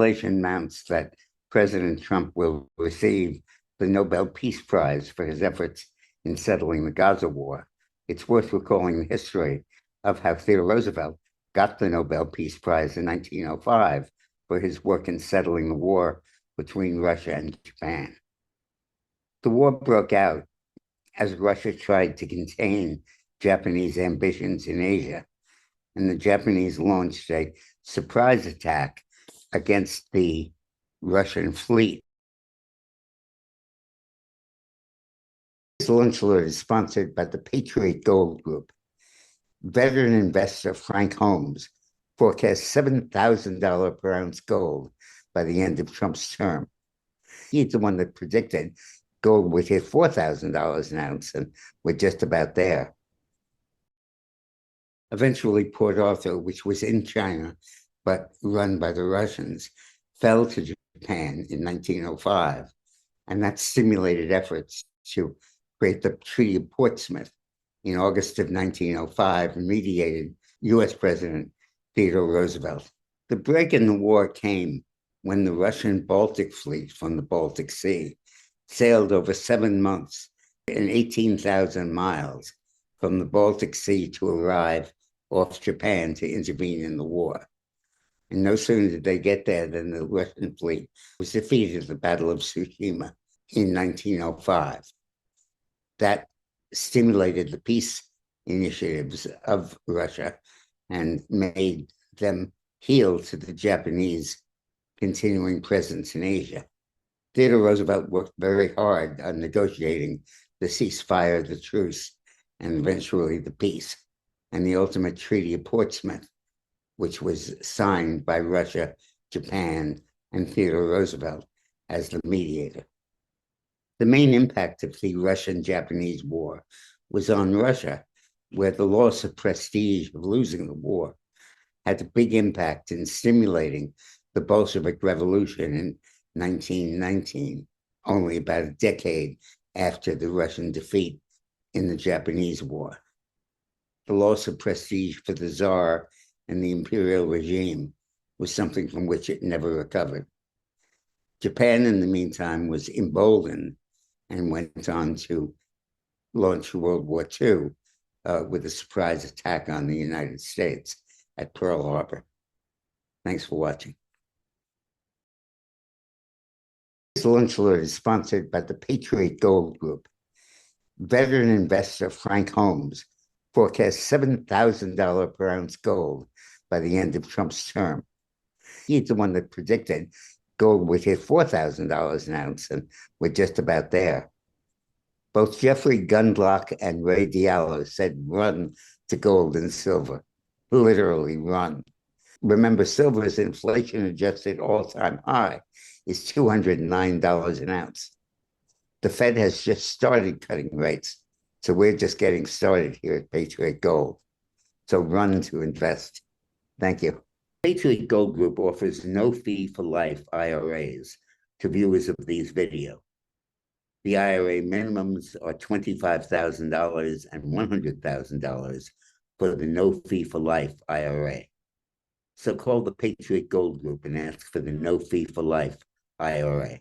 Speculation mounts that President Trump will receive the Nobel Peace Prize for his efforts in settling the Gaza war. It's worth recalling the history of how Theodore Roosevelt got the Nobel Peace Prize in 1905 for his work in settling the war between Russia and Japan. The war broke out as Russia tried to contain Japanese ambitions in Asia, and the Japanese launched a surprise attack against the Russian fleet. This launch alert is sponsored by the Patriot Gold Group. Veteran investor Frank Holmes forecasts $7,000 per ounce gold by the end of Trump's term. He's the one that predicted gold would hit $4,000 an ounce, and we're just about there. Eventually, Port Arthur, which was in China but run by the Russians, fell to Japan in 1905, and that stimulated efforts to create the Treaty of Portsmouth in August of 1905 and mediated U.S. President Theodore Roosevelt. The break in the war came when the Russian Baltic fleet from the Baltic Sea sailed over 7 months and 18,000 miles from the Baltic Sea to arrive off Japan to intervene in the war. And no sooner did they get there than the Russian fleet was defeated at the Battle of Tsushima in 1905. That stimulated the peace initiatives of Russia and made them yield to the Japanese continuing presence in Asia. Theodore Roosevelt worked very hard on negotiating the ceasefire, the truce, and eventually the peace, and the ultimate Treaty of Portsmouth, which was signed by Russia, Japan, and Theodore Roosevelt as the mediator. The main impact of the Russian-Japanese War was on Russia, where the loss of prestige of losing the war had a big impact in stimulating the Bolshevik Revolution in 1919, only about a decade after the Russian defeat in the Japanese War. The loss of prestige for the Tsar and the imperial regime was something from which it never recovered. Japan, in the meantime, was emboldened and went on to launch World War II with a surprise attack on the United States at Pearl Harbor. Thanks for watching. This launch alert is sponsored by the Patriot Gold Group. Veteran investor Frank Holmes forecasts $7,000 per ounce gold by the end of Trump's term. He's the one that predicted gold would hit $4,000 an ounce, and we're just about there. Both Jeffrey Gundlach and Ray Diallo said run to gold and silver, literally run. Remember, silver's inflation-adjusted all-time high is $209 an ounce. The Fed has just started cutting rates, so we're just getting started here at Patriot Gold. So run to invest. Thank you. Patriot Gold Group offers no fee for life IRAs to viewers of these videos. The IRA minimums are $25,000 and $100,000 for the no fee for life IRA. So call the Patriot Gold Group and ask for the no fee for life IRA.